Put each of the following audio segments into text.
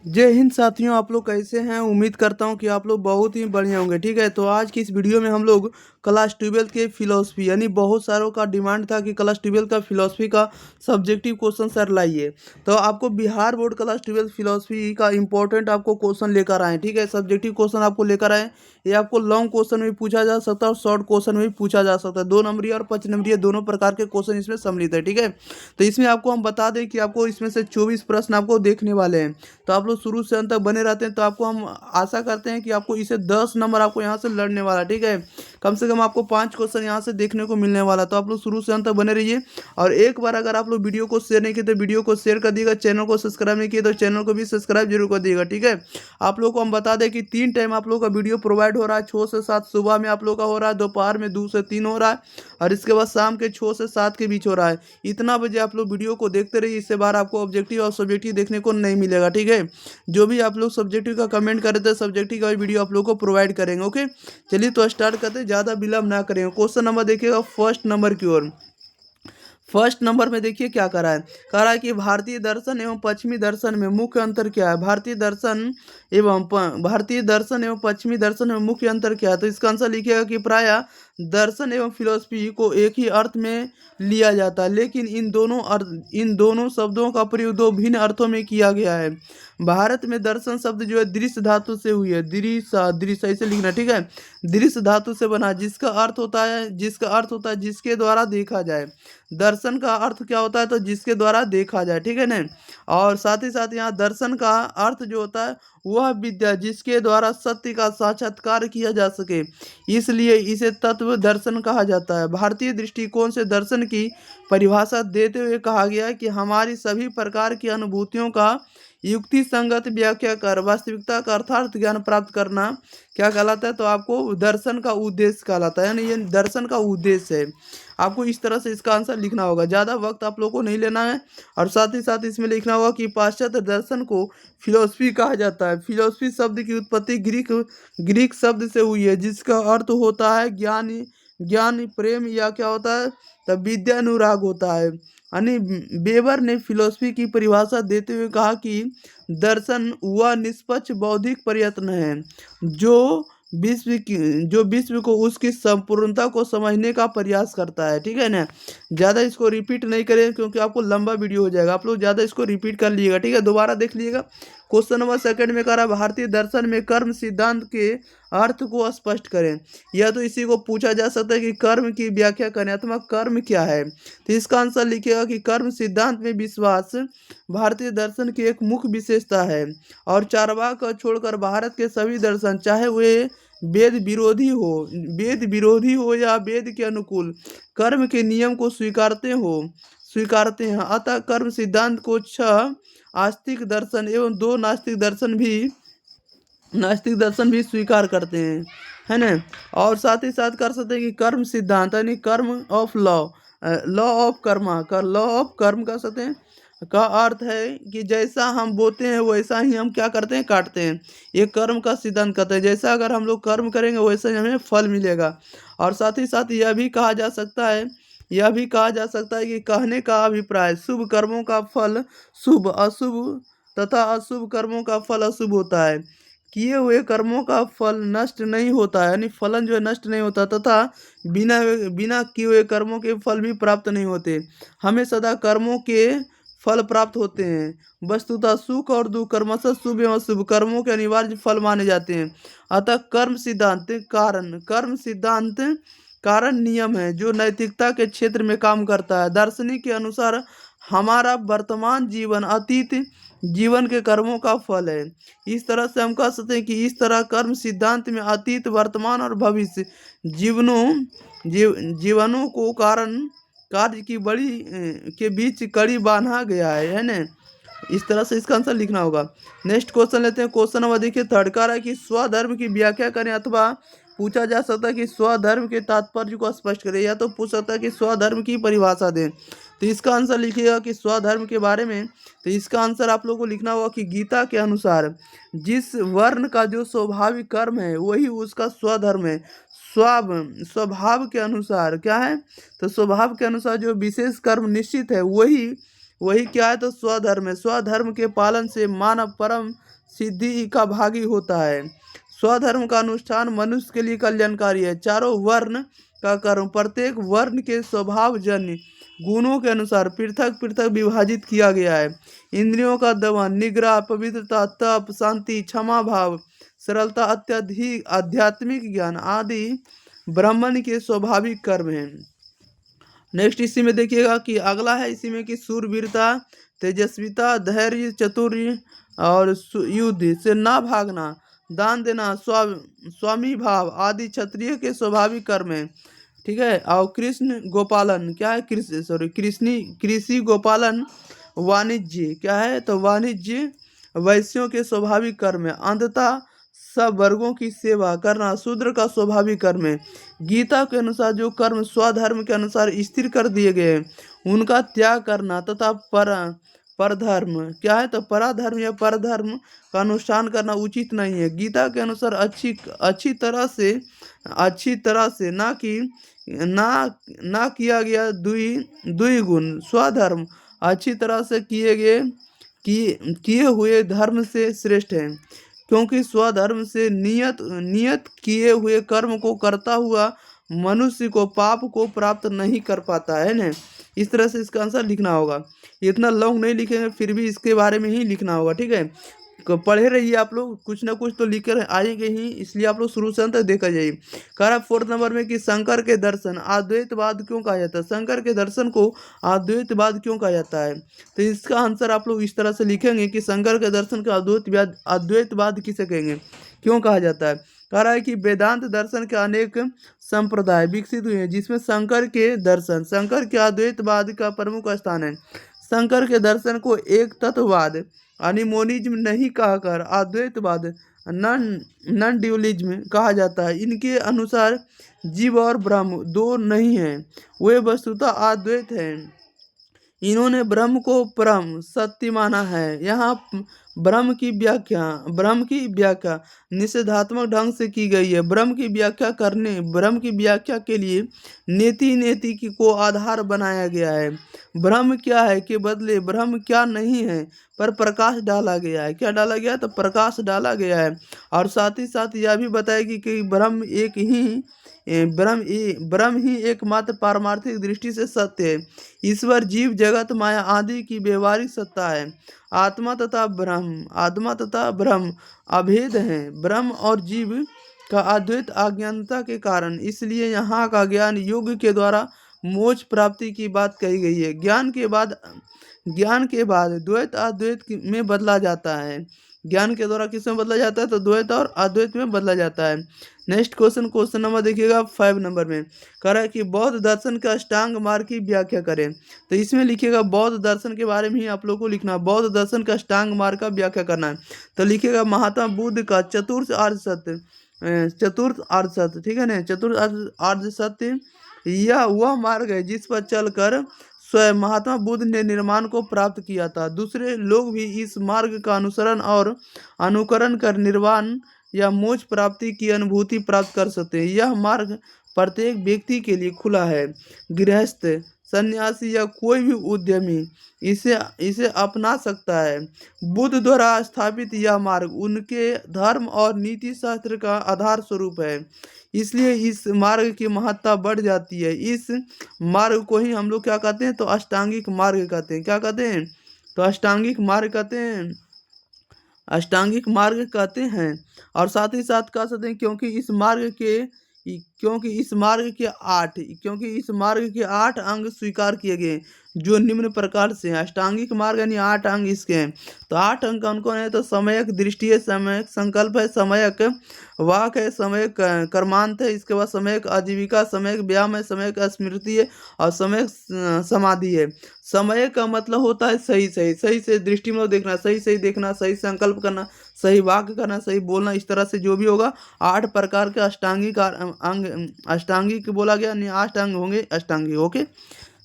जय हिंद साथियों, आप लोग कैसे हैं। उम्मीद करता हूं कि आप लोग बहुत ही बढ़िया होंगे। ठीक है, तो आज की इस वीडियो में हम लोग क्लास 12 के फिलोसफी यानी बहुत सारों का डिमांड था कि क्लास 12 का फिलोसफी का सब्जेक्टिव क्वेश्चन सर लाइए। तो आपको बिहार बोर्ड क्लास 12 फिलोसफी का इंपॉर्टेंट आपको क्वेश्चन लेकर आए। ठीक है, सब्जेक्टिव क्वेश्चन आपको लेकर आए। ये आपको लॉन्ग क्वेश्चन में पूछा जा सकता है और शॉर्ट क्वेश्चन में भी पूछा जा सकता है। 2 नंबरी और 5 नंबरी दोनों प्रकार के क्वेश्चन इसमें सम्मिलित है। ठीक है, तो इसमें आपको हम बता दें कि आपको इसमें से 24 प्रश्न आपको देखने वाले हैं। तो आप लोग शुरू से अंत तक बने रहते हैं, तो आपको हम आशा करते हैं कि आपको इसे 10 नंबर आपको यहाँ से लड़ने वाला। ठीक है, कम से कम आपको 5 क्वेश्चन यहाँ से देखने को मिलने वाला। तो आप लोग शुरू से अंत तक बने रहिए। और एक बार अगर आप लोग वीडियो को शेयर नहीं किए तो वीडियो को शेयर कर दिएगा। चैनल को सब्सक्राइब नहीं किए तो चैनल को भी सब्सक्राइब जरूर कर दिएगा। ठीक है, आप लोग को हम बता दें कि 3 टाइम आप लोग का वीडियो प्रोवाइड हो रहा है। 6 से 7 सुबह में आप लोग का हो रहा है, दोपहर में 2 से 3 हो रहा है, और इसके बाद शाम के 6 से 7 के बीच हो रहा है। इतना बजे आप लोग वीडियो को देखते रहिए, इससे बार आपको ऑब्जेक्टिव और सब्जेक्टिव देखने को नहीं मिलेगा। ठीक है, जो भी आप लोग सब्जेक्टिव का कमेंट करे थे, सब्जेक्टिव का वीडियो आप लोग को प्रोवाइड करेंगे। ओके, चलिए तो स्टार्ट करते हैं, ज़्यादा विलम्ब ना करेंगे। क्वेश्चन नंबर देखिएगा फर्स्ट नंबर की ओर। फर्स्ट नंबर में देखिए क्या कह रहा है कि भारतीय दर्शन एवं पश्चिमी दर्शन में मुख्य अंतर क्या है। भारतीय दर्शन एवं पश्चिमी दर्शन में मुख्य अंतर क्या है। तो इसका आंसर लिखिएगा कि प्रायः दर्शन एवं फिलोसफी को एक ही अर्थ में लिया जाता है, लेकिन इन दोनों शब्दों का प्रयोग 2 भिन्न अर्थों में किया गया है। भारत में दर्शन शब्द जो है दृश्य धातु से हुई है। दृश्य ऐसे लिखना। ठीक है, दृश्य धातु से बना, जिसका अर्थ होता है जिसके द्वारा देखा जाए। दर्शन का अर्थ क्या होता है, तो जिसके द्वारा देखा जाए। ठीक है ना, और साथ ही साथ यहाँ दर्शन का अर्थ जो होता है वह विद्या जिसके द्वारा सत्य का साक्षात्कार किया जा सके, इसलिए इसे तत्व दर्शन कहा जाता है। भारतीय दृष्टिकोण से दर्शन की परिभाषा देते हुए कहा गया है कि हमारी सभी प्रकार की अनुभूतियों का युक्ति संगत व्याख्या कर वास्तविकता का अर्थार्थ ज्ञान प्राप्त करना क्या कहलाता है, तो आपको दर्शन का उद्देश्य कहलाता है, यानी ये दर्शन का उद्देश्य है। आपको इस तरह से इसका आंसर लिखना होगा, ज़्यादा वक्त आप लोगों को नहीं लेना है। और साथ ही साथ इसमें लिखना होगा कि पाश्चात्य दर्शन को फिलोसफी कहा जाता है। फिलोसफी शब्द की उत्पत्ति ग्रीक शब्द से हुई है, जिसका अर्थ होता है ज्ञान प्रेम, या क्या होता है, तब विद्या अनुराग होता है। यानी वेबर ने फिलोसफी की परिभाषा देते हुए कहा कि दर्शन वह निष्पक्ष बौद्धिक प्रयत्न है जो विश्व को उसकी संपूर्णता को समझने का प्रयास करता है। ठीक है ना, ज़्यादा इसको रिपीट नहीं करें क्योंकि आपको लंबा वीडियो हो जाएगा। आप लोग ज़्यादा इसको रिपीट कर लीजिएगा। ठीक है, दोबारा देख लीजिएगा। क्वेश्चन नंबर सेकंड में कह रहा है भारतीय दर्शन में कर्म सिद्धांत के अर्थ को स्पष्ट करें। या तो इसी को पूछा जा सकता है कि कर्म की व्याख्या करें अथवा कर्म क्या है। तो इसका आंसर लिखिएगा कि कर्म सिद्धांत में विश्वास भारतीय दर्शन की एक मुख्य विशेषता है, और चारवाक को छोड़कर भारत के सभी दर्शन, चाहे वे वेद विरोधी हो या वेद के अनुकूल, कर्म के नियम को स्वीकारते हैं। अतः कर्म सिद्धांत को 6 आस्तिक दर्शन एवं 2 नास्तिक दर्शन भी स्वीकार करते हैं, है ना। और साथ ही साथ कर सकते हैं कि कर्म सिद्धांत यानी कर्म ऑफ लॉ ऑफ कर्म कर सकते हैं, का अर्थ है कि जैसा हम बोते हैं वैसा ही हम क्या करते हैं, काटते हैं। ये कर्म का सिद्धांत कहते हैं, जैसा अगर हम लोग कर्म करेंगे वैसा ही हमें फल मिलेगा। और साथ ही साथ यह भी कहा जा सकता है कि कहने का अभिप्राय शुभ कर्मों का फल शुभ अशुभ तथा अशुभ कर्मों का फल अशुभ होता है। किए हुए कर्मों का फल नष्ट नहीं होता है, यानी फलन जो है नष्ट नहीं होता, तथा बिना बिना किए हुए कर्मों के फल भी प्राप्त नहीं होते। हमें सदा कर्मों के फल प्राप्त होते हैं। वस्तुतः सुख और दुख क्रमशः शुभ एवं अशुभ कर्मों के अनिवार्य फल माने जाते हैं। अतः कर्म सिद्धांत कारण नियम है जो नैतिकता के क्षेत्र में काम करता है। दार्शनिक के अनुसार हमारा वर्तमान जीवन अतीत जीवन के कर्मों का फल है। इस तरह से हम कह सकते हैं कि इस तरह कर्म सिद्धांत में अतीत वर्तमान और भविष्य जीवनों को कार्य की बड़ी के बीच कड़ी बांधा गया है ना। इस तरह से इसका आंसर लिखना होगा। नेक्स्ट क्वेश्चन लेते हैं। क्वेश्चन नंबर देखिए थर्ड का है कि स्वधर्म की व्याख्या करें, अथवा पूछा जा सकता है कि स्वधर्म के तात्पर्य को स्पष्ट करें, या तो पूछ सकता है कि स्वधर्म की परिभाषा दें। तो इसका आंसर लिखिएगा कि स्वधर्म के बारे में। तो इसका आंसर आप लोगों को लिखना होगा कि गीता के अनुसार जिस वर्ण का जो स्वाभाविक कर्म है वही उसका स्वधर्म है। स्वभाव के अनुसार क्या है, तो स्वभाव के अनुसार जो विशेष कर्म निश्चित है वही क्या है, तो स्वधर्म है। स्वधर्म के पालन से मानव परम सिद्धि का भागी होता है। स्वधर्म का अनुष्ठान मनुष्य के लिए कल्याणकारी है। चारों वर्ण का कर्म प्रत्येक वर्ण के स्वभावजन्य गुणों के अनुसार पृथक पृथक विभाजित किया गया है। इंद्रियों का दमन, निग्रह, पवित्रता, तप, शांति, क्षमा भाव, सरलता, अत्यधिक आध्यात्मिक ज्ञान आदि ब्राह्मण के स्वाभाविक कर्म हैं। नेक्स्ट इसी में देखिएगा कि अगला है इसी में कि शूरवीरता, तेजस्विता, धैर्य, चतुर्य और युद्ध से ना भागना, दान देना, स्वामी भाव आदि क्षत्रिय के स्वाभाविक कर्म है। ठीक है। और कृष्ण गोपालन क्या है, कृषि गोपालन वाणिज्य क्या है, तो वाणिज्य वैश्यों के स्वाभाविक कर्म है। अंधता सब वर्गों की सेवा करना शूद्र का स्वाभाविक कर्म है। गीता के अनुसार जो कर्म स्वधर्म के अनुसार स्थिर कर दिए गए उनका त्याग करना तथा परधर्म क्या है, तो पराधर्म या परधर्म का अनुष्ठान करना उचित नहीं है। गीता के अनुसार अच्छी तरह से ना किया गया द्विगुण स्वधर्म अच्छी तरह से किए हुए धर्म से श्रेष्ठ है, क्योंकि स्वधर्म से नियत किए हुए कर्म को करता हुआ मनुष्य को पाप को प्राप्त नहीं कर पाता है ना। इस तरह से इसका आंसर लिखना होगा। इतना लॉन्ग नहीं लिखेंगे, फिर भी इसके बारे में ही लिखना होगा। ठीक है। पढ़े रहिए आप लोग, कुछ ना कुछ तो लिख कर आएंगे ही, इसलिए आप लोग शुरू से अंत तक देखा जाइए। कह रहा 4th नंबर में कि शंकर के दर्शन अद्वैतवाद क्यों कहा जाता है, शंकर के दर्शन को अद्वैतवाद क्यों कहा जाता है। तो इसका आंसर आप लोग इस तरह से लिखेंगे कि शंकर के दर्शन का अद्वैतवाद किसे कहेंगे, क्यों कहा जाता है। कह रहा है कि वेदांत दर्शन के अनेक संप्रदाय विकसित हुए हैं, जिसमें शंकर के अद्वैतवाद का प्रमुख स्थान है। शंकर के दर्शन को एक तत्ववाद अनिमोनिज्म नहीं कहकर अद्वैतवाद नॉन ड्यूलिज्म कहा जाता है। इनके अनुसार जीव और ब्रह्म दो नहीं हैं, वे वस्तुतः अद्वैत हैं। इन्होंने ब्रह्म को परम सत्य माना है। यहाँ ब्रह्म की व्याख्या निषेधात्मक ढंग से की गई है। ब्रह्म की व्याख्या के लिए नेति को आधार बनाया गया है। ब्रह्म क्या है के बदले ब्रह्म क्या नहीं है पर प्रकाश डाला गया है। क्या डाला गया है, तो प्रकाश डाला गया है। और साथ ही साथ यह भी बताएगी कि ब्रह्म ही एकमात्र पारमार्थिक दृष्टि से सत्य है। ईश्वर, जीव, जगत, माया आदि की व्यवहारिक सत्ता है। आत्मा तथा ब्रह्म अभेद हैं। ब्रह्म और जीव का अद्वैत अज्ञानता के कारण, इसलिए यहाँ का ज्ञान योग के द्वारा मोक्ष प्राप्ति की बात कही गई है। ज्ञान के बाद द्वैत अद्वैत में बदला जाता है। ज्ञान के द्वारा किस में बदला जाता है, तो द्वैत और अद्वैत में बदला जाता है। नेक्स्ट क्वेश्चन नंबर देखिएगा 5 नंबर में कह रहा है कि बौद्ध दर्शन का अष्टांग मार्ग की व्याख्या करें। तो इसमें लिखिएगा बौद्ध दर्शन के बारे में ही आप लोग को लिखना, बौद्ध दर्शन का अष्टांग मार्ग का व्याख्या करना है। तो लिखिएगा महात्मा बुद्ध का चतुर्थ आर्य सत्य, ठीक है ना, चतुर्थ आर्य सत्य यह वह मार्ग है जिस पर चलकर स्वयं महात्मा बुद्ध ने निर्माण को प्राप्त किया था। दूसरे लोग भी इस मार्ग का अनुसरण और अनुकरण कर निर्वाण या मोक्ष प्राप्ति की अनुभूति प्राप्त कर सकते हैं। यह मार्ग प्रत्येक व्यक्ति के लिए खुला है। गृहस्थ, सन्यासी या कोई भी उद्यमी इसे अपना सकता है। बुद्ध द्वारा स्थापित यह मार्ग उनके धर्म और नीति शास्त्र का आधार स्वरूप है, इसलिए इस मार्ग की महत्ता बढ़ जाती है। इस मार्ग को ही हम लोग क्या कहते हैं, तो अष्टांगिक मार्ग कहते हैं। क्या कहते हैं, तो अष्टांगिक मार्ग कहते हैं। और साथ ही साथ कह सकते हैं क्योंकि इस मार्ग के 8 अंग स्वीकार किए गए, जो निम्न प्रकार से हैं। अष्टांगिक मार्ग यानी 8 अंग इसके हैं। तो 8 अंग कौन कौन है, तो समयक दृष्टि है, समयक संकल्प है, समयक वाक है, समयक कर्मांत है, इसके बाद समयक आजीविका, समयक व्यायाम है, समयक स्मृति है और समयक समाधि है। समय का मतलब होता है सही से दृष्टि में देखना, सही देखना, सही संकल्प करना, सही वाक्य करना, सही बोलना। इस तरह से जो भी होगा 8 प्रकार के अष्टांगिक बोला गया, नहीं 8 अंग होंगे अष्टांगिक। ओके,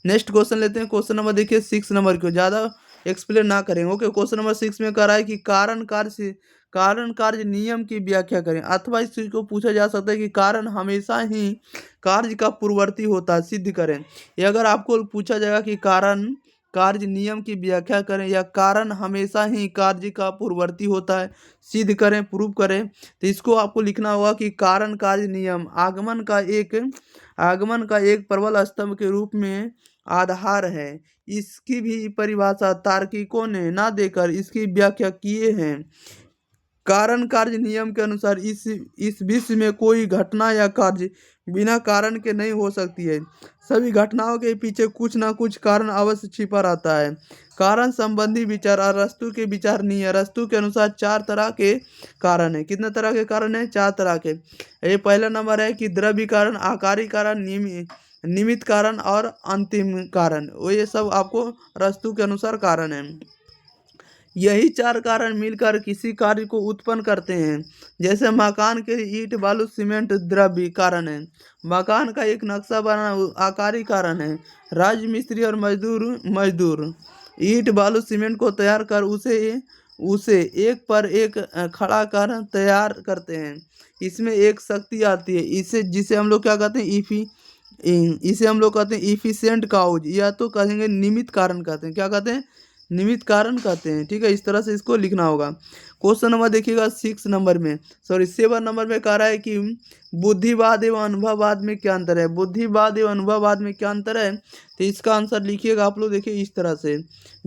नेक्स्ट क्वेश्चन लेते हैं। क्वेश्चन नंबर देखिए 6 नंबर को, ज़्यादा एक्सप्लेन ना करेंगे। ओके, क्वेश्चन नंबर 6 में कह रहा है कि कारण कार्य नियम की व्याख्या करें। अथवा इस चीज को पूछा जा सकता है कि कारण हमेशा ही कार्य का पूर्ववर्ती होता है, सिद्ध करें। ये अगर आपको पूछा जाएगा कि कारण कार्य नियम की व्याख्या करें, या कारण हमेशा ही कार्य का पूर्ववर्ती होता है, सिद्ध करें, प्रूव करें। तो इसको आपको लिखना होगा कि कारण कार्य नियम आगमन का एक प्रबल स्तंभ के रूप में आधार है। इसकी भी परिभाषा तार्किकों ने ना देकर इसकी व्याख्या किए हैं। कारण कार्य नियम के अनुसार इस विश्व में कोई घटना या कार्य बिना कारण के नहीं हो सकती है। सभी घटनाओं के पीछे कुछ ना कुछ कारण अवश्य छिपा रहता है। कारण संबंधी विचार अरस्तु के विचार नहीं है। अरस्तु के अनुसार 4 तरह के कारण है। कितने तरह के कारण है? 4 तरह के। ये पहला नंबर है कि द्रव्य कारण, आकारी कारण, निमित्त कारण और अंतिम कारण। वो ये सब आपको अरस्तु के अनुसार कारण है। यही 4 कारण मिलकर किसी कार्य को उत्पन्न करते हैं। जैसे मकान के लिए ईंट, बालू, सीमेंट द्रव्य कारण है। मकान का एक नक्शा बनाना आकारी कारण है। राजमिस्त्री और मजदूर ईंट, बालू, सीमेंट को तैयार कर उसे एक पर एक खड़ा कर तैयार करते हैं। इसमें एक शक्ति आती है, जिसे हम लोग क्या कहते हैं? इसे हम लोग कहते हैं इफिशिएंट काउज, या तो कहेंगे निमित्त कारण कहते हैं। क्या कहते हैं? निमित्त कारण कहते हैं। ठीक है, इस तरह से इसको लिखना होगा। क्वेश्चन नंबर देखिएगा 7 नंबर में कह रहा है कि बुद्धिवाद एवं अनुभववाद में क्या अंतर है। बुद्धिवाद एवं अनुभववाद में क्या अंतर है? तो इसका आंसर लिखिएगा आप लोग, देखिए इस तरह से।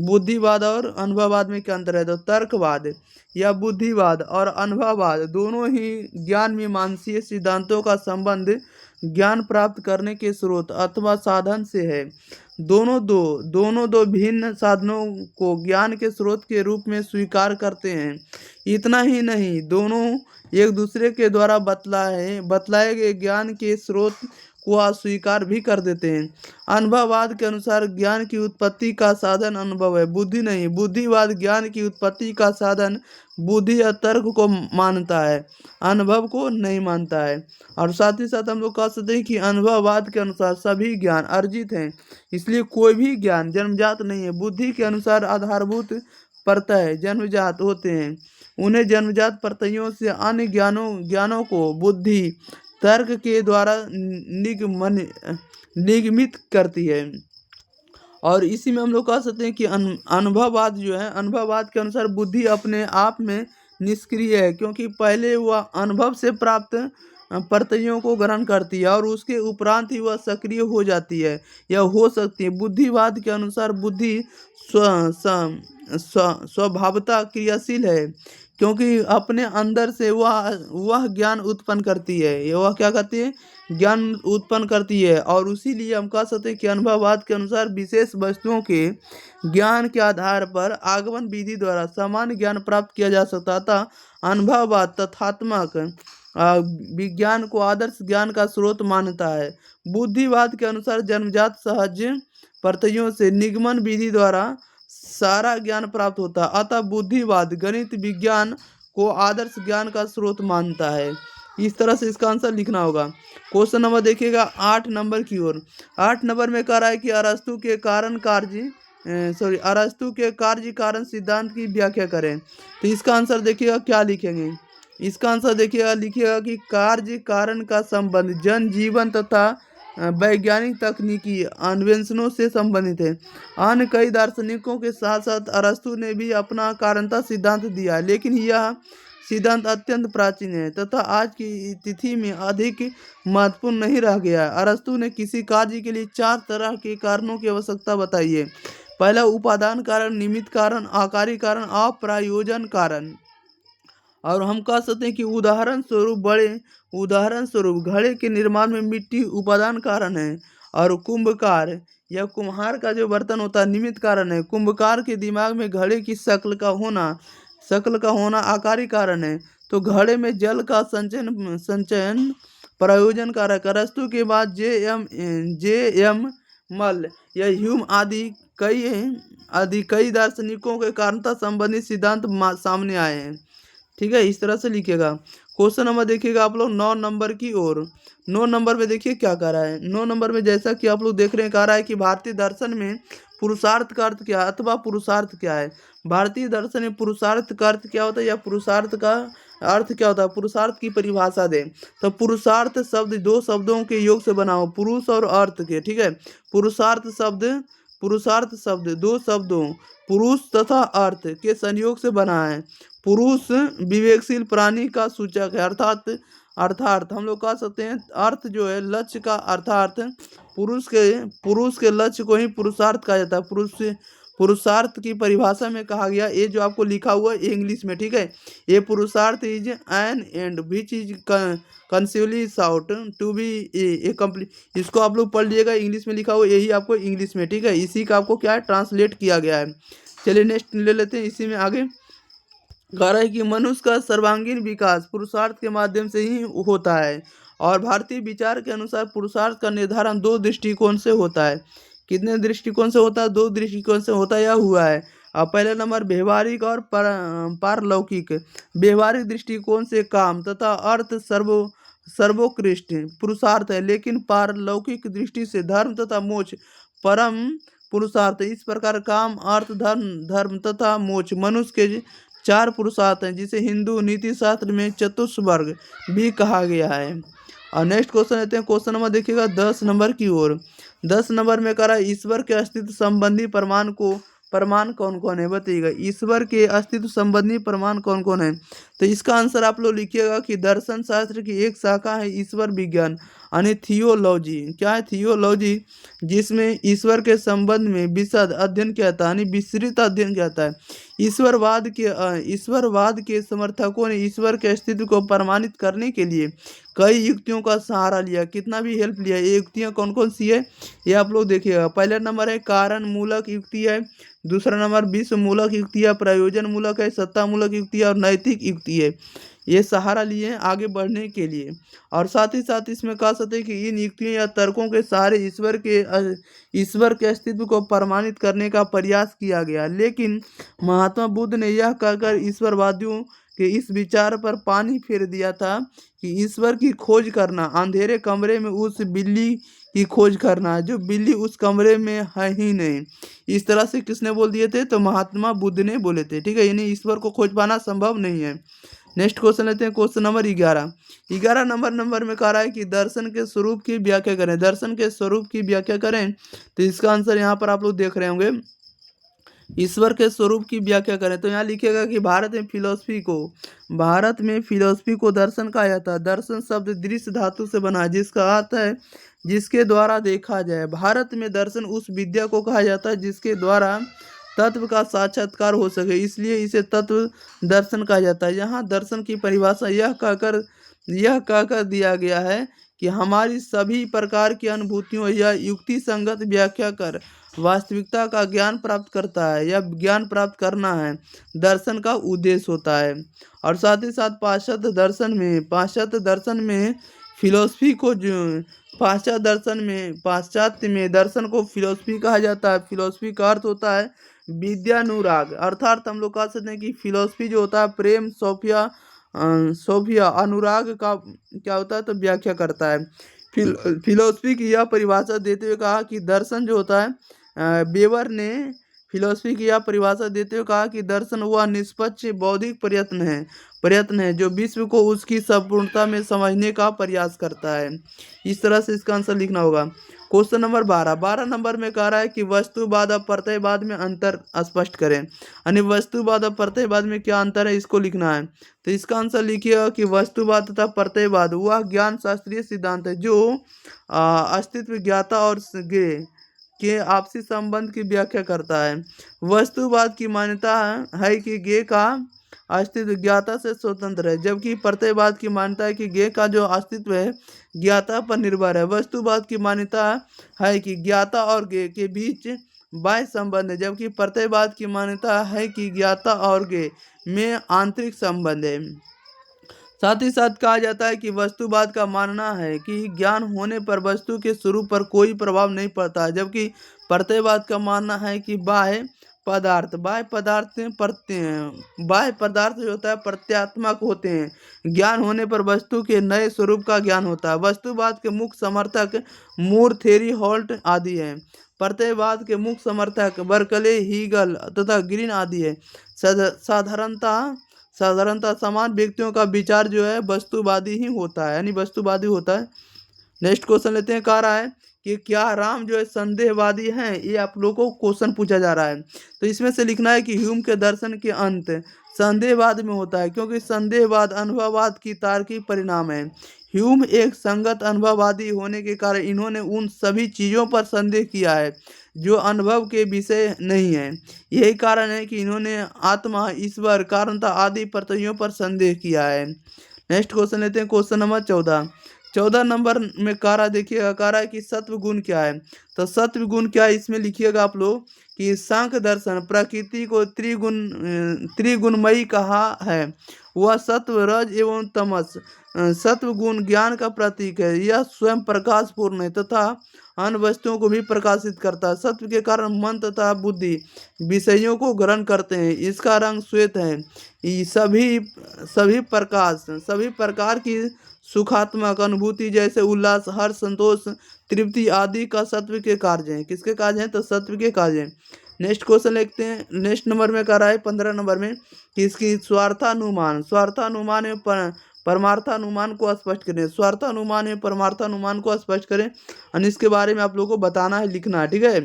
बुद्धिवाद और अनुभववाद में क्या अंतर है? तो तर्कवाद या बुद्धिवाद और अनुभववाद दोनों ही ज्ञान मीमांसीय सिद्धांतों का संबंध ज्ञान प्राप्त करने के स्रोत अथवा साधन से है। दोनों दो भिन्न साधनों को ज्ञान के स्रोत के रूप में स्वीकार करते हैं। इतना ही नहीं, दोनों एक दूसरे के द्वारा बतलाए गए ज्ञान के स्रोत को अस्वीकार भी कर देते हैं। अनुभववाद के अनुसार ज्ञान की उत्पत्ति का साधन अनुभव है, बुद्धि नहीं। बुद्धिवाद ज्ञान की उत्पत्ति का साधन बुद्धि या तर्क को मानता है, अनुभव को नहीं मानता है। और साथ ही साथ हम लोग कह सकते हैं कि अनुभववाद के अनुसार सभी ज्ञान अर्जित हैं, इसलिए कोई भी ज्ञान जन्मजात नहीं है। बुद्धि के अनुसार आधारभूत प्रत्यय जन्मजात होते हैं, उन्हें जन्मजात प्रत्ययों से अन्य ज्ञानों को बुद्धि तर्क के द्वारा निगमित करती है। और इसी में हम लोग कह सकते हैं कि अनुभववाद जो है, अनुभववाद के अनुसार बुद्धि अपने आप में निष्क्रिय है, क्योंकि पहले वह अनुभव से प्राप्त प्रत्ययों को ग्रहण करती है और उसके उपरांत ही वह सक्रिय हो जाती है या हो सकती है। बुद्धिवाद के अनुसार बुद्धि स्वभावतः क्रियाशील है, क्योंकि अपने अंदर से वह ज्ञान उत्पन्न करती है। वह क्या करती है? ज्ञान उत्पन्न करती है। और इसीलिए हम कह सकते हैं कि अनुभववाद के अनुसार विशेष वस्तुओं के ज्ञान के आधार पर आगमन विधि द्वारा सामान्य ज्ञान प्राप्त किया जा सकता था। अनुभववाद तथ्यात्मक विज्ञान को आदर्श ज्ञान का स्रोत मानता है। बुद्धिवाद के अनुसार जन्मजात सहज प्रत्ययों से निगमन विधि द्वारा सारा ज्ञान प्राप्त होता है। अतः बुद्धिवाद गणित विज्ञान को आदर्श ज्ञान का स्रोत मानता है। इस तरह से इसका आंसर लिखना होगा। क्वेश्चन नंबर देखिएगा 8 नंबर की ओर। 8 नंबर में कह रहा है कि अरस्तु के कार्य कारण सिद्धांत की व्याख्या करें। तो इसका आंसर देखिएगा क्या लिखेंगे। इसका आंसर लिखिएगा कि कार्य कारण का संबंध जनजीवन तथा वैज्ञानिक तकनीकी अन्वेषणों से संबंधित है। अन्य कई दार्शनिकों के साथ साथ अरस्तु ने भी अपना कारणता सिद्धांत दिया है, लेकिन यह सिद्धांत अत्यंत प्राचीन है तथा आज की तिथि में अधिक महत्वपूर्ण नहीं रह गया है। अरस्तु ने किसी कार्य के लिए 4 तरह के कारणों की आवश्यकता बताई है। पहला उपादान कारण, निमित्त कारण, आकारी कारण और प्रयोजन कारण। और हम कह सकते हैं कि उदाहरण स्वरूप घड़े के निर्माण में मिट्टी उपादान कारण है और कुंभकार या कुम्हार का जो बर्तन होता है निमित्त कारण है। कुंभकार के दिमाग में घड़े की शक्ल का होना आकारी कारण है। तो घड़े में जल का संचयन प्रयोजन कारक। अरस्तु के बाद जे.एम. मल या ह्यूम आदि कई दार्शनिकों के कारणता संबंधी सिद्धांत सामने आए हैं। ठीक है, इस तरह से लिखिएगा। क्वेश्चन नंबर देखिएगा आप लोग 9 नंबर की ओर। 9 नंबर में देखिए क्या कह रहा है। 9 नंबर में जैसा कि आप लोग देख रहे हैं, कह रहा है कि भारतीय दर्शन में पुरुषार्थ का अर्थ क्या है अथवा पुरुषार्थ क्या है। भारतीय दर्शन में पुरुषार्थ का अर्थ क्या होता है या पुरुषार्थ का अर्थ क्या होता है, पुरुषार्थ की परिभाषा दें। तो पुरुषार्थ शब्द 2 शब्दों के योग से बना हो, पुरुष और अर्थ के। ठीक है, पुरुषार्थ शब्द पुरुषार्थ शब्द दो शब्दों पुरुष तथा अर्थ के संयोग से बना है। पुरुष विवेकशील प्राणी का सूचक है, अर्थात हम लोग कह सकते हैं अर्थ जो है लक्ष्य का, अर्थात पुरुष के लक्ष्य को ही पुरुषार्थ कहा जाता है। पुरुषार्थ की परिभाषा में कहा गया, ये जो आपको लिखा हुआ है इंग्लिश में, ठीक है, ये पुरुषार्थ is an end which is conceivably sought to be a complete. इसको आप लोग पढ़ लीजिएगा, इंग्लिश में लिखा हुआ यही आपको इंग्लिश में, ठीक है, इसी का आपको क्या है ट्रांसलेट किया गया है। चलिए नेक्स्ट ले लेते हैं, इसी में आगे कह रहा है कि मनुष्य का सर्वांगीण विकास पुरुषार्थ के माध्यम से ही होता है। और भारतीय विचार के अनुसार पुरुषार्थ का निर्धारण दो दृष्टिकोण से होता है। कितने दृष्टिकोण से होता है? दो दृष्टिकोण से होता यह हुआ है। अब पहला नंबर व्यवहारिक और पारलौकिक। व्यवहारिक दृष्टिकोण से काम तथा अर्थ सर्वोत्कृष्ट पुरुषार्थ है, लेकिन पारलौकिक दृष्टि से धर्म तथा मोक्ष परम पुरुषार्थ। इस प्रकार काम, अर्थ, धर्म तथा मोक्ष मनुष्य के चार पुरुषार्थ हैं, जिसे हिंदू नीति शास्त्र में चतुष्वर्ग भी कहा गया है। और नेक्स्ट क्वेश्चन लेते हैं, क्वेश्चन नंबर देखिएगा 10 नंबर की ओर। 10 नंबर में कह रहा है ईश्वर के अस्तित्व संबंधी प्रमाण कौन कौन है, बताइएगा ईश्वर के अस्तित्व संबंधी प्रमाण कौन कौन है। तो इसका आंसर आप लोग लिखिएगा कि दर्शन शास्त्र की एक शाखा है ईश्वर विज्ञान, यानी थियोलॉजी। क्या है? थियोलॉजी, जिसमें ईश्वर के संबंध में विशद अध्ययन किया जाता है, यानी विस्तृत अध्ययन किया जाता है। ईश्वरवाद के समर्थकों ने ईश्वर के अस्तित्व को प्रमाणित करने के लिए कई युक्तियों का सहारा लिया। कितना भी हेल्प लिया। ये युक्तियाँ कौन कौन सी है ये आप लोग देखिएगा। पहला नंबर है कारण मूलक युक्ति है, दूसरा नंबर विश्व मूलक युक्ति है, प्रयोजन मूलक है, सत्ता मूलक युक्ति है और नैतिक युक्ति है। ये सहारा लिए हैं आगे बढ़ने के लिए। और साथ ही साथ इसमें कह सकते हैं कि इन युक्तियों या तर्कों के सहारे ईश्वर के अस्तित्व को प्रमाणित करने का प्रयास किया गया। लेकिन महात्मा बुद्ध ने यह कहकर ईश्वरवादियों के इस विचार पर पानी फेर दिया था कि ईश्वर की खोज करना अंधेरे कमरे में उस बिल्ली की खोज करना है जो बिल्ली उस कमरे में है ही नहीं। इस तरह से किसने बोल दिए थे? तो महात्मा बुद्ध ने बोले थे, ठीक है, यानी ईश्वर को खोज पाना संभव नहीं है। नेक्स्ट क्वेश्चन लेते हैं, क्वेश्चन नंबर 11 नंबर में कह रहा है कि दर्शन के स्वरूप की व्याख्या करें। दर्शन के स्वरूप की व्याख्या करें, तो इसका आंसर यहाँ पर आप लोग देख रहे होंगे, ईश्वर के स्वरूप की व्याख्या करें तो यहाँ लिखिएगा कि भारत में फिलोसफी को दर्शन कहा जाता है। दर्शन शब्द दृश्य धातु से बना है, जिसका अर्थ है जिसके द्वारा देखा जाए। भारत में दर्शन उस विद्या को कहा जाता है जिसके द्वारा तत्व का साक्षात्कार हो सके, इसलिए इसे तत्व दर्शन कहा जाता है। यहाँ दर्शन की परिभाषा यह कहकर दिया गया है कि हमारी सभी प्रकार की अनुभूतियों या युक्ति संगत व्याख्या कर वास्तविकता का ज्ञान प्राप्त करता है या ज्ञान प्राप्त करना है दर्शन का उद्देश्य होता है। और साथ ही साथ पाश्चात्य दर्शन में फिलोसफी को पाश्चात्य में दर्शन को फिलोसफी कहा जाता है। फिलोसफी का अर्थ होता है विद्यानुराग, अर्थात हम लोग कह सकते हैं कि फिलोसफी जो होता है प्रेम, सोफिया अनुराग का क्या होता है तो व्याख्या करता है। फिलोसफी की यह परिभाषा देते हुए कहा कि दर्शन जो होता है बेवर ने फिलोसफी की यह परिभाषा देते हुए कहा कि दर्शन वह निष्पक्ष बौद्धिक प्रयत्न है जो विश्व को उसकी संपूर्णता में समझने का प्रयास करता है। इस तरह से इसका आंसर लिखना होगा। क्वेश्चन नंबर 12 नंबर में कह रहा है कि वस्तुवाद और प्रत्ययवाद में अंतर स्पष्ट करें, यानी वस्तुवाद और प्रत्ययवाद में क्या अंतर है इसको लिखना है। तो इसका आंसर लिखिएगा कि वस्तुवाद तथा प्रत्ययवाद वह ज्ञान शास्त्रीय सिद्धांत है जो अस्तित्व, ज्ञाता और ज्ञेय के आपसी संबंध की व्याख्या करता है। वस्तुवाद की मान्यता है कि ज्ञेय का अस्तित्व ज्ञाता से स्वतंत्र है, जबकि प्रत्ययवाद की मान्यता है कि ज्ञेय का जो अस्तित्व है ज्ञाता पर निर्भर है। वस्तुवाद की मान्यता है कि ज्ञाता और ज्ञेय के बीच बाह्य संबंध है, जबकि प्रत्ययवाद की मान्यता है कि ज्ञाता और ज्ञेय में आंतरिक संबंध है। साथ ही साथ कहा जाता है कि वस्तुवाद का मानना है कि ज्ञान होने पर वस्तु के स्वरूप पर कोई प्रभाव नहीं पड़ता है, जबकि प्रत्ययवाद का मानना है कि बाह्य पदार्थ जो होता है प्रत्यात्मक होते हैं। ज्ञान होने पर वस्तु के नए स्वरूप का ज्ञान होता है। वस्तुवाद के मुख्य समर्थक मूर, थेरी, होल्ट आदि हैं। प्रत्ययवाद के मुख्य समर्थक बर्कले, हीगल तथा ग्रीन आदि है। साधारणतः समान व्यक्तियों का विचार जो है वस्तुवादी ही होता है, यानी वस्तुवादी होता है। नेक्स्ट क्वेश्चन लेते हैं, कह रहा है कि क्या राम जो है संदेहवादी हैं, ये आप लोगों को क्वेश्चन पूछा जा रहा है। तो इसमें से लिखना है कि ह्यूम के दर्शन के अंत संदेहवाद में होता है, क्योंकि संदेहवाद अनुभववाद की तार्किक परिणाम है। ह्यूम एक संगत अनुभववादी होने के कारण इन्होंने उन सभी चीज़ों पर संदेह किया है जो अनुभव के विषय नहीं है। यही कारण है कि इन्होंने आत्मा, ईश्वर, कारणता आदि प्रत्ययों पर संदेह किया है। नेक्स्ट क्वेश्चन लेते हैं, क्वेश्चन नंबर 14। 14 नंबर में कारा देखिएगा, कारा है कि सत्व गुण क्या है। तो सत्व गुण क्या है, इसमें लिखिएगा आप लोग कि सांख्य दर्शन प्रकृति को त्रिगुणमयी कहा है। वह सत्व, रज एवं तमस सत्व गुण ज्ञान का प्रतीक है। यह स्वयं प्रकाश पूर्ण है तथा अन्य वस्तुओं को भी प्रकाशित करता है। सत्व के कारण मन तथा बुद्धि विषयों को ग्रहण करते हैं। इसका रंग श्वेत है। ये सभी प्रकार की सुखात्मक अनुभूति जैसे उल्लास, हर्ष, संतोष, तृप्ति आदि का सत्व के कार्य हैं। किसके कार्य हैं? तो सत्व के कार्य हैं। नेक्स्ट क्वेश्चन लिखते हैं। नेक्स्ट नंबर में कह रहा है 15 नंबर में कि इसकी स्वार्थानुमान एवं परमार्थानुमान को स्पष्ट करें। स्वार्थानुमान एवं परमार्थानुमान को स्पष्ट करें और इसके बारे में आप लोगों को बताना है, लिखना है, ठीक है।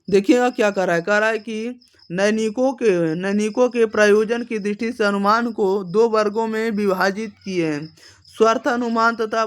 देखिएगा क्या कह रहा है कि नैनिकों के प्रयोजन की दृष्टि से अनुमान को दो वर्गों में विभाजित किए हैं, स्वार्थानुमान तथा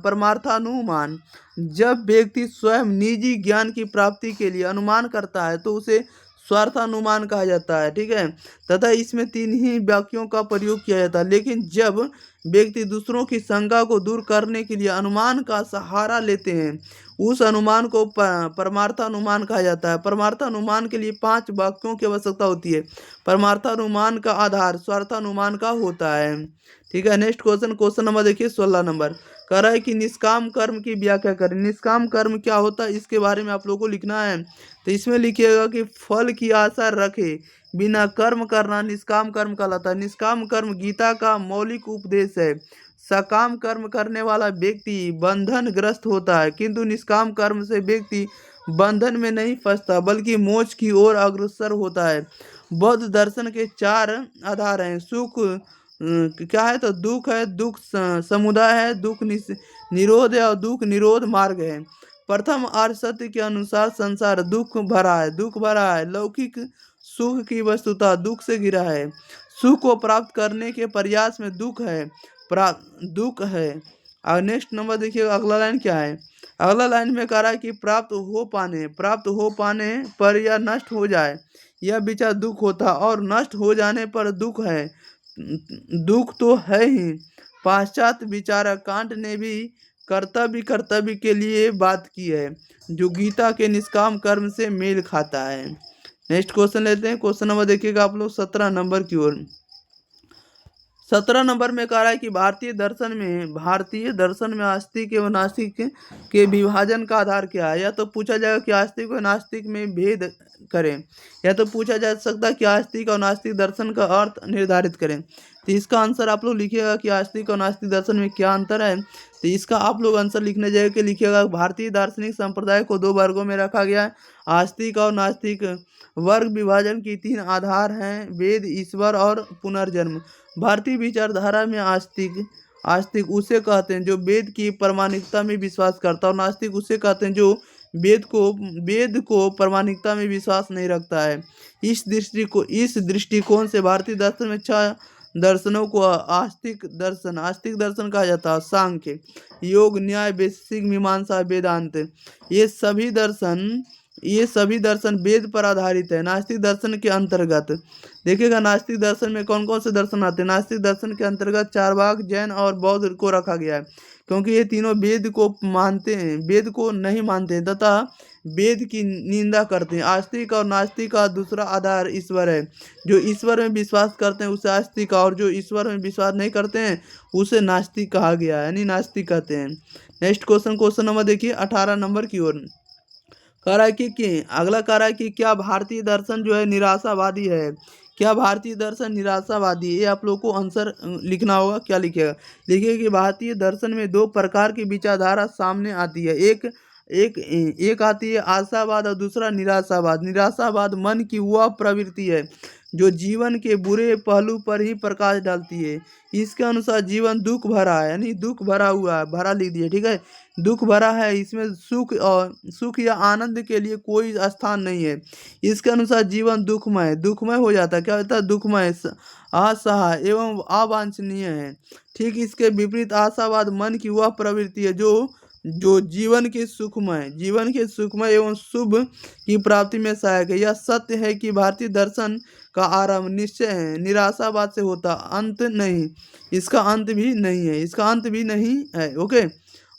परमार्थानुमान। जब व्यक्ति स्वयं निजी ज्ञान की प्राप्ति के लिए अनुमान करता है तो उसे स्वार्थानुमान कहा जाता है, ठीक है, तथा इसमें 3 ही वाक्यों का प्रयोग किया जाता है। लेकिन जब व्यक्ति दूसरों की शंका को दूर करने के लिए अनुमान का सहारा लेते हैं, उस अनुमान को परमार्थानुमान कहा जाता है। परमार्थानुमान के लिए 5 वाक्यों की आवश्यकता होती है। परमार्थानुमान का आधार स्वार्थानुमान का होता है, ठीक है। नेक्स्ट क्वेश्चन नंबर देखिए 16 नंबर कह रहा है कि निष्काम कर्म की व्याख्या करें। निष्काम कर्म क्या होता है, इसके बारे में आप लोगों को लिखना है। तो इसमें लिखिएगा कि फल की आशा रखे बिना कर्म करना निष्काम कर्म कहलाता है। निष्काम कर्म गीता का मौलिक उपदेश है। सकाम कर्म करने वाला व्यक्ति बंधन ग्रस्त होता है, किंतु निष्काम कर्म से व्यक्ति बंधन में नहीं फंसता बल्कि मोक्ष की ओर अग्रसर होता है। बौद्ध दर्शन के 4 आधार हैं। सुख क्या है, तो दुख है, दुख समुदाय है, दुख निरोध है और दुख निरोध मार्ग है। प्रथम आर्य सत्य के अनुसार संसार दुख भरा है। लौकिक सुख की वस्तुता दुख से घिरा है। सुख को प्राप्त करने के प्रयास में दुख है। और नेक्स्ट नंबर देखिए अगला लाइन क्या है। अगला लाइन में कह रहा है कि प्राप्त हो पाने पर यह नष्ट हो जाए, यह विचार दुख होता, और नष्ट हो जाने पर दुख तो है ही। पाश्चात्य विचारक कांट ने भी कर्तव्य के लिए बात की है, जो गीता के निष्काम कर्म से मेल खाता है। नेक्स्ट क्वेश्चन लेते हैं। क्वेश्चन नंबर देखिएगा आप लोग 17 नंबर की ओर। 17 नंबर में कह रहा है कि भारतीय दर्शन में आस्तिक एवं नास्तिक के विभाजन का आधार क्या है। या तो पूछा जाएगा कि आस्तिक और नास्तिक में भेद करें, या तो पूछा जा सकता है कि आस्तिक और नास्तिक दर्शन का अर्थ निर्धारित करें। तो इसका आंसर आप लोग लिखिएगा कि आस्तिक और नास्तिक दर्शन में क्या अंतर है। तो इसका आप लोग आंसर लिखने जाएगा कि लिखिएगा भारतीय दार्शनिक संप्रदाय को 2 वर्गों में रखा गया है, आस्तिक और नास्तिक। वर्ग विभाजन की 3 आधार हैं, वेद, ईश्वर और पुनर्जन्म। भारतीय विचारधारा में आस्तिक उसे कहते हैं जो वेद की प्रामाणिकता में विश्वास करता है, और नास्तिक उसे कहते हैं जो वेद को प्रामाणिकता में विश्वास नहीं रखता है। इस दृष्टिकोण से भारतीय दर्शन में 6 दर्शनों को आस्तिक दर्शन कहा जाता है। सांख्य, योग, न्याय, वैशेषिक, मीमांसा, वेदांत, ये सभी दर्शन वेद पर आधारित है। नास्तिक दर्शन के अंतर्गत देखिएगा, नास्तिक दर्शन में कौन कौन से दर्शन आते हैं। नास्तिक दर्शन के अंतर्गत चारवाक, जैन और बौद्ध को रखा गया है, क्योंकि ये तीनों वेद को नहीं मानते हैं तथा वेद की निंदा करते हैं। आस्तिक और नास्तिक का दूसरा आधार ईश्वर है। जो ईश्वर में विश्वास करते हैं उसे आस्तिक, और जो ईश्वर में विश्वास नहीं करते हैं उसे नास्तिक कहा गया है, यानी नास्तिक कहते हैं। नेक्स्ट क्वेश्चन नंबर देखिए 18 नंबर की ओर। अगला कह रहा है कि क्या भारतीय दर्शन जो है निराशावादी है। क्या भारतीय दर्शन निराशावादी है, ये आप लोग को आंसर लिखना होगा। क्या लिखेगा, लिखिए कि भारतीय दर्शन में 2 प्रकार की विचारधारा सामने आती है। एक आती है आशावाद और दूसरा निराशावाद। निराशावाद मन की वह प्रवृत्ति है जो जीवन के बुरे पहलू पर ही प्रकाश डालती है। इसके अनुसार जीवन दुख भरा है, यानी दुख भरा हुआ है, भरा लिख दिया, ठीक है। दुख भरा है, इसमें सुख या आनंद के लिए कोई स्थान नहीं है। इसके अनुसार जीवन दुखमय दुखमय हो जाता है। क्या होता है? दुखमय, असहाय एवं अवांछनीय है। ठीक इसके विपरीत आशावाद मन की वह प्रवृत्ति है जो जो जीवन के सुखमय एवं शुभ की प्राप्ति में सहायक है। यह सत्य है कि भारतीय दर्शन का आरंभ निश्चय है, निराशावाद से होता, अंत नहीं, इसका अंत भी नहीं है, इसका अंत भी नहीं है। ओके,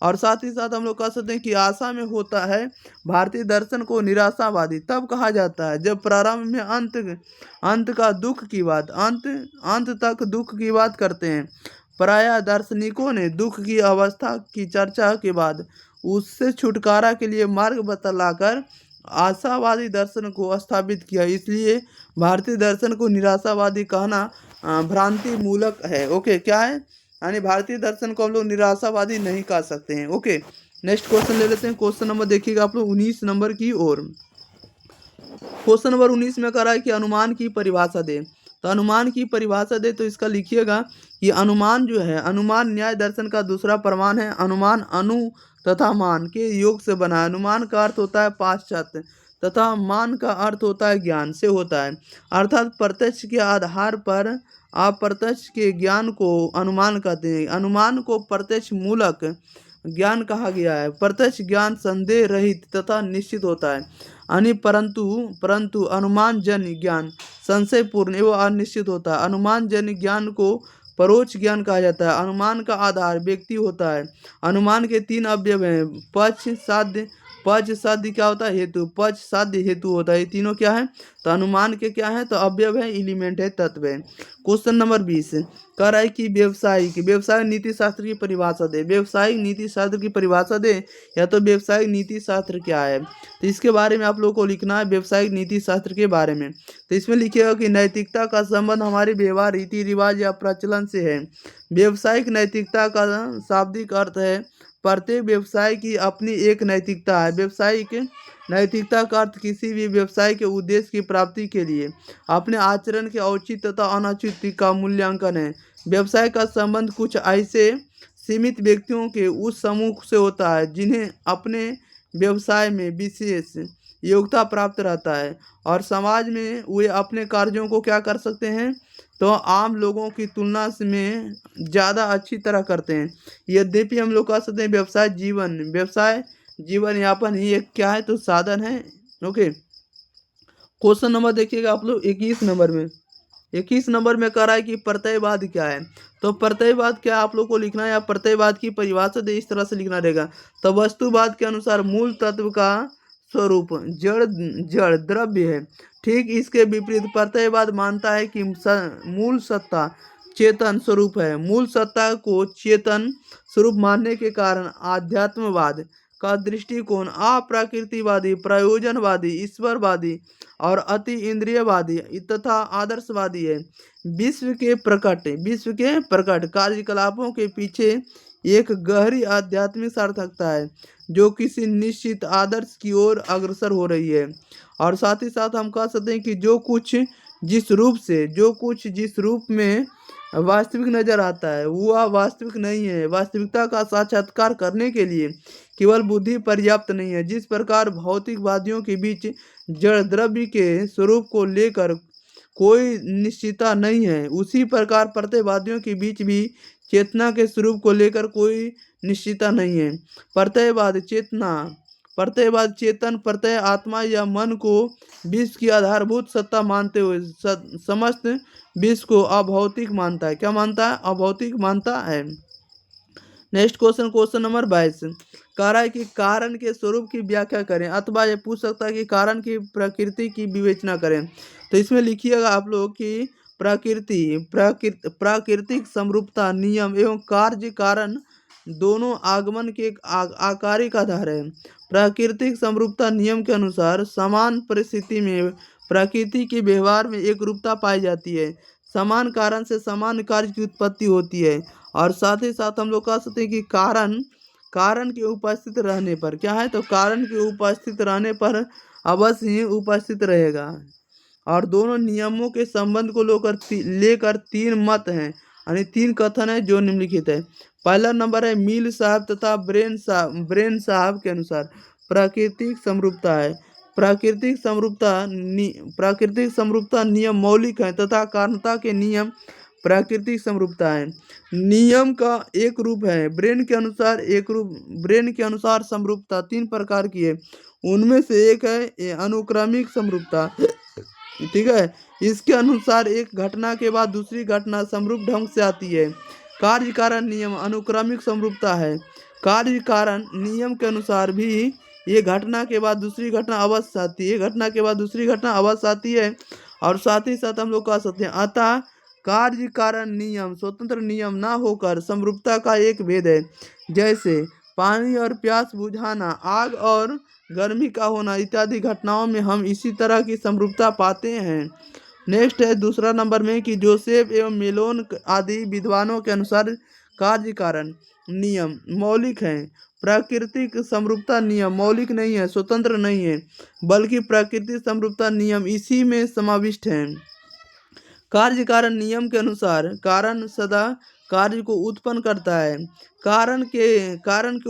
और साथ ही साथ हम लोग कह सकते हैं कि आशा में होता है। भारतीय दर्शन को निराशावादी तब कहा जाता है जब प्रारंभ में अंत का दुख की बात, अंत तक दुख की बात करते हैं। प्रायः दार्शनिकों ने दुख की अवस्था की चर्चा के बाद उससे छुटकारा के लिए मार्ग बतलाकर आशावादी दर्शन को स्थापित किया। इसलिए भारतीय दर्शन को निराशावादी कहना भ्रांति मूलक है। ओके, क्या है? यानी भारतीय दर्शन को हम लोग निराशावादी नहीं कह सकते हैं। ओके, नेक्स्ट क्वेश्चन ले लेते हैं। क्वेश्चन नंबर देखिएगा आप लोग 19 नंबर की ओर। क्वेश्चन नंबर 19 में कह रहा है कि अनुमान की परिभाषा दे। तो अनुमान की परिभाषा दे तो इसका लिखिएगा कि अनुमान जो है, अनुमान न्याय दर्शन का दूसरा प्रमाण है। अनुमान अनु तथा मान के योग से बना है। अनुमान का अर्थ होता है पाश्चात्य तथा मान का अर्थ होता है ज्ञान से होता है, अर्थात प्रत्यक्ष के आधार पर अप्रत्यक्ष के ज्ञान को अनुमान कहते हैं। अनुमान को प्रत्यक्ष मूलक ज्ञान कहा गया है। प्रत्यक्ष ज्ञान संदेह रहित तथा निश्चित होता है, यानी परंतु अनुमान जन्य ज्ञान संशयपूर्ण एवं अनिश्चित होता है। अनुमान जन्य ज्ञान को परोक्ष ज्ञान कहा जाता है। अनुमान का आधार व्यक्ति होता है। अनुमान के 3 अवयव हैं, पक्ष साध्य क्या होता है? हेतु, पक्ष साध्य हेतु होता है। ये तीनों क्या है? तो अनुमान के क्या है? तो अवयव है, एलिमेंट है, तत्व है। क्वेश्चन नंबर 20 कह रहा है कि व्यवसायिक नीति शास्त्र की परिभाषा दे। व्यवसायिक नीति शास्त्र की परिभाषा दे, या तो व्यवसायिक नीति शास्त्र क्या है, तो इसके बारे में आप लोगों को लिखना है। व्यवसायिक नीति शास्त्र के बारे में तो इसमें लिखिएगा कि नैतिकता का संबंध हमारे व्यवहार, रीति रिवाज या प्रचलन से है। व्यवसायिक नैतिकता का शाब्दिक अर्थ है प्रत्येक व्यवसाय की अपनी एक नैतिकता है। व्यवसायिक नैतिकता का अर्थ किसी भी व्यवसाय के उद्देश्य की प्राप्ति के लिए अपने आचरण के औचित्य तथा अनौचित्य का मूल्यांकन है। व्यवसाय का संबंध कुछ ऐसे सीमित व्यक्तियों के उस समूह से होता है जिन्हें अपने व्यवसाय में विशेष योग्यता प्राप्त रहता है और समाज में वे अपने कार्यों को क्या कर सकते हैं, तो आम लोगों की तुलना में ज़्यादा अच्छी तरह करते हैं। यद्यपि हम लोग कह सकते हैं व्यवसाय जीवन यापन ही एक क्या है, तो साधन है। ओके, क्वेश्चन नंबर देखिएगा आप लोग 21 नंबर में। 21 नंबर में कह रहा है कि प्रत्ययवाद क्या है। तो प्रत्ययवाद क्या आप लोग को लिखना है, या प्रत्ययवाद की परिभाषा दे, इस तरह से लिखना रहेगा। तो वस्तुवाद के अनुसार मूल तत्व का स्वरूप जड़ द्रव्य है। ठीक इसके विपरीत प्रत्ययवाद मानता है कि मूल सत्ता चेतन स्वरूप है। मूल सत्ता को चेतन स्वरूप मानने के कारण आध्यात्मवाद का दृष्टिकोण अप्रकृतिवादी, प्रयोजनवादी, ईश्वरवादी और अति इंद्रियवादी तथा आदर्शवादी है। विश्व के प्रकट कार्यकलापों के पीछे एक गहरी आध्यात्मिक सार्थकता है जो किसी निश्चित आदर्श की ओर अग्रसर हो रही है। और साथ ही साथ हम कह सकते हैं कि जो कुछ जिस रूप में वास्तविक नजर आता है वह वास्तविक नहीं है। वास्तविकता का साक्षात्कार करने के लिए केवल बुद्धि पर्याप्त नहीं है। जिस प्रकार भौतिकवादियों के बीच जड़ द्रव्य के स्वरूप को लेकर कोई निश्चितता नहीं है, उसी प्रकार प्रत्ययवादियों के बीच भी चेतना के स्वरूप को लेकर कोई निश्चितता नहीं है। प्रत्ययवाद चेतन प्रत्यय आत्मा या मन को विश्व की आधारभूत सत्ता मानते हुए समस्त विश्व को अभौतिक मानता है। क्या मानता है? अभौतिक मानता है। नेक्स्ट क्वेश्चन नंबर 22 कह रहा है कि कारण के स्वरूप की व्याख्या करें, अथवा ये पूछ सकता है कि कारण की प्रकृति की विवेचना करें। तो इसमें लिखिएगा आप लोग कि प्राकृतिक समरूपता नियम एवं कार्य कारण दोनों आगमन के एक आकारिक आधार है। प्राकृतिक समरूपता नियम के अनुसार समान परिस्थिति में प्रकृति के व्यवहार में एक रूपता पाई जाती है। समान कारण से समान कार्य की उत्पत्ति होती है। और साथ ही साथ हम लोग कह सकते हैं कि कारण के उपस्थित रहने पर क्या है, तो कारण के उपस्थित रहने पर अवश्य ही उपस्थित रहेगा। और दोनों नियमों के संबंध को लेकर तीन मत हैं, यानी तीन कथन है जो निम्नलिखित है। पहला नंबर है मिल साहब तथा ब्रेन साहब के अनुसार प्राकृतिक समरूपता है। प्राकृतिक समरूपता नियम मौलिक है तथा कारणता के नियम प्राकृतिक समरूपता है। नियम का एक रूप है ब्रेन के अनुसार समरूपता तीन प्रकार की है। उनमें से एक है ये अनुक्रमिक समरूपता, ठीक है। इसके अनुसार एक घटना के बाद दूसरी घटना समरूप ढंग से आती है। कार्य कारण नियम अनुक्रमिक समरूपता है। कार्य कारण नियम के अनुसार भी ये घटना के बाद दूसरी घटना अवश्य आती है, घटना के बाद दूसरी घटना अवश्य आती है। और साथ ही साथ हम लोग कह सकते हैं अतः कार्य कारण नियम स्वतंत्र नियम ना होकर समरूपता का एक भेद है। जैसे पानी और प्यास बुझाना, आग और गर्मी का होना इत्यादि घटनाओं में हम इसी तरह की समरूपता पाते हैं। नेक्स्ट है दूसरा नंबर में कि जोसेफ एवं मेलोन आदि विद्वानों के अनुसार कार्य कारण नियम मौलिक हैं। प्राकृतिक समरूपता नियम मौलिक नहीं है, स्वतंत्र नहीं है, बल्कि प्राकृतिक समरूपता नियम इसी में समाविष्ट हैं। कार्य कारण नियम के अनुसार कारण सदा कार्य को उत्पन्न करता है। कारण के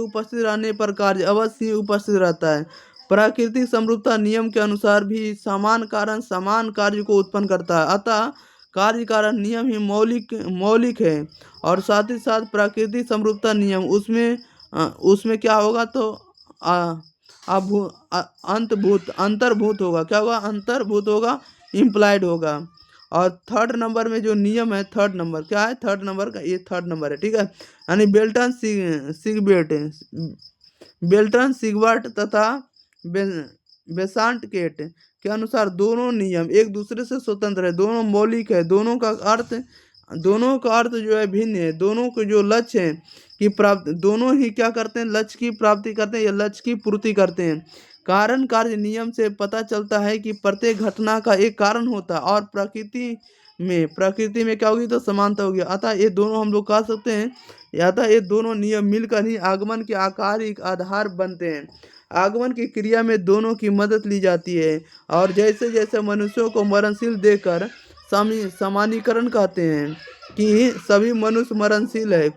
उपस्थित रहने पर कार्य अवश्य ही उपस्थित रहता है। प्राकृतिक समरूपता नियम के अनुसार भी समान कारण समान कार्य को उत्पन्न करता है, अतः कार्य कारण नियम ही मौलिक है। और साथ ही साथ प्राकृतिक समरूपता नियम उसमें क्या होगा तो अंतर्भूत होगा। क्या होगा? अंतर्भूत होगा, इम्प्लाइड होगा। और थर्ड नंबर में जो नियम है, थर्ड नंबर क्या है? थर्ड नंबर का ये थर्ड नंबर है, ठीक है। यानी बेल्टन सिगबर्ट तथा बेसांट केट के अनुसार दोनों नियम एक दूसरे से स्वतंत्र है, दोनों मौलिक है, दोनों का अर्थ जो है भिन्न है। दोनों के जो लक्ष्य है कि प्राप्त दोनों ही क्या करते हैं? लक्ष्य की प्राप्ति करते हैं या लक्ष्य की पूर्ति करते हैं। कारण कार्य नियम से पता चलता है कि प्रत्येक घटना का एक कारण होता है और प्रकृति में क्या होगी तो समानता होगी। अतः ये दोनों हम लोग कह सकते हैं, अतः ये दोनों नियम मिलकर ही आगमन के आकारिक आधार बनते हैं। आगमन की क्रिया में दोनों की मदद ली जाती है। और जैसे जैसे मनुष्यों को मरणशील देखकर सामान्यीकरण कहते हैं कि सभी मनुष्य मरणशील है,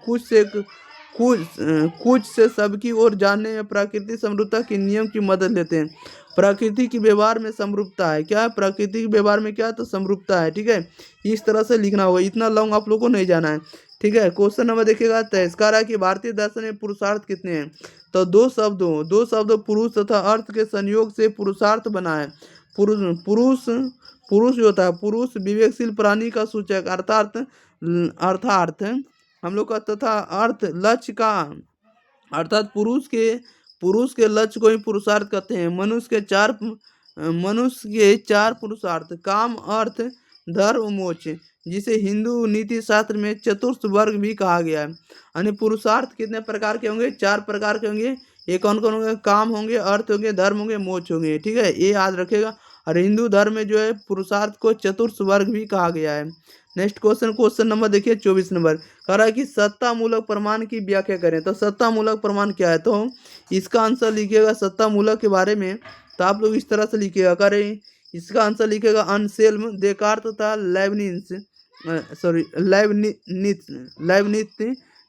कुछ से सबकी ओर जानने में प्राकृतिक समरूपता के नियम की मदद लेते हैं। प्रकृति के व्यवहार में समरूपता है। क्या है? प्रकृति के व्यवहार में क्या है तो समरूपता है, ठीक है। इस तरह से लिखना होगा, इतना लॉन्ग आप लोगों को नहीं जाना है, ठीक है। क्वेश्चन नंबर देखिएगा, तिरस्कार कि भारतीय दर्शन में पुरुषार्थ कितने हैं? तो दो शब्दों पुरुष तथा अर्थ के संयोग से पुरुषार्थ बना है। पुरुष जो होता है, पुरुष विवेकशील प्राणी का सूचक अर्थार्थ हम लोग का तथा अर्थ लक्ष्य का, अर्थात पुरुष के लक्ष्य को ही पुरुषार्थ कहते हैं। मनुष्य के चार पुरुषार्थ काम अर्थ धर्म मोक्ष, जिसे हिंदू नीति शास्त्र में चतुर्थ वर्ग भी कहा गया है। यानी पुरुषार्थ कितने प्रकार के होंगे? 4 प्रकार के होंगे। ये कौन कौन होंगे? काम होंगे, अर्थ होंगे, धर्म होंगे, मोक्ष होंगे, ठीक है। ये याद रखेगा। और हिंदू धर्म में जो है पुरुषार्थ को चतुर्थ वर्ग भी कहा गया है। नेक्स्ट क्वेश्चन नंबर देखिए 24 नंबर कह रहा है कि सत्ता मूलक प्रमाण की व्याख्या करें। तो सत्ता मूलक प्रमाण क्या है? तो इसका आंसर लिखिएगा सत्ता मूलक के बारे में, तो आप लोग इस तरह से लिखिएगा। करें इसका आंसर लिखिएगा अनसेल्म, देकार्त तथा लाइबनित्स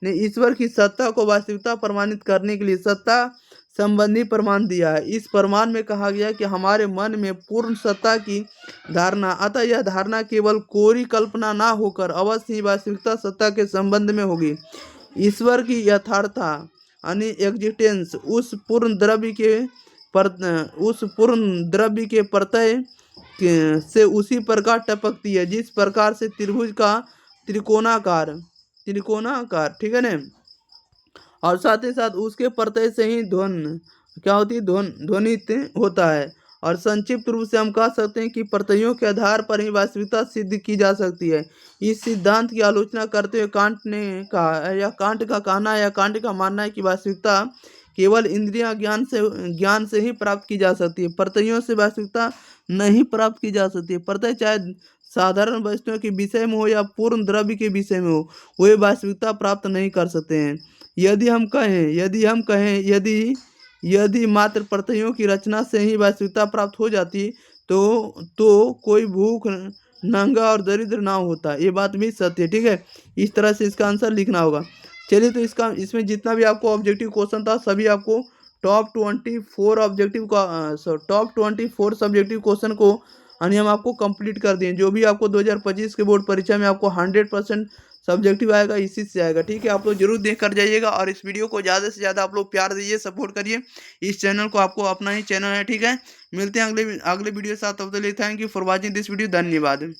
ने ईश्वर की सत्ता को वास्तविकता प्रमाणित करने के लिए सत्ता संबंधी प्रमाण दिया है। इस प्रमाण में कहा गया कि हमारे मन में पूर्ण सत्ता की धारणा, अतः यह धारणा केवल कोरी कल्पना ना होकर अवश्य ही वास्तविकता सत्ता के संबंध में होगी। ईश्वर की यथार्थता यानी एग्जिस्टेंस उस पूर्ण द्रव्य के प्रत्यय से उसी प्रकार टपकती है जिस प्रकार से त्रिभुज का त्रिकोणाकार, ठीक है ना। और साथ ही साथ उसके प्रत्यय से ही क्या होती है? ध्वनित होता है। और संक्षिप्त रूप से हम कह सकते हैं कि प्रत्ययों के आधार पर ही वास्तविकता सिद्ध की जा सकती है। इस सिद्धांत की आलोचना करते हुए कांट का कहना या कांट का मानना है कि वास्तविकता केवल इंद्रिय ज्ञान से ही प्राप्त की जा सकती है, प्रत्ययों से वास्तविकता नहीं प्राप्त की जा सकती है। प्रत्यय चाहे साधारण वस्तुओं के विषय में हो या पूर्ण द्रव्य के विषय में हो, वे वास्तविकता प्राप्त नहीं कर सकते हैं। यदि मात्र प्रत्ययों की रचना से ही वास्तविकता प्राप्त हो जाती तो कोई भूख नंगा और दरिद्र ना होता। ये बात भी सत्य है, ठीक है। इस तरह से इसका आंसर लिखना होगा। चलिए, तो इसमें जितना भी आपको ऑब्जेक्टिव क्वेश्चन था सभी आपको टॉप 24 सब्जेक्टिव क्वेश्चन को यानी हम आपको कंप्लीट कर दिए। जो भी आपको 2025 के बोर्ड परीक्षा में आपको 100% सब्जेक्टिव आएगा, इसी से आएगा, ठीक है। आप लोग जरूर देख कर जाइएगा और इस वीडियो को ज़्यादा से ज़्यादा आप लोग प्यार दीजिए, सपोर्ट करिए। इस चैनल को आपको अपना ही चैनल है, ठीक है। मिलते हैं अगले अगले वीडियो के साथ, तब तक के लिए thank you for watching this video. धन्यवाद।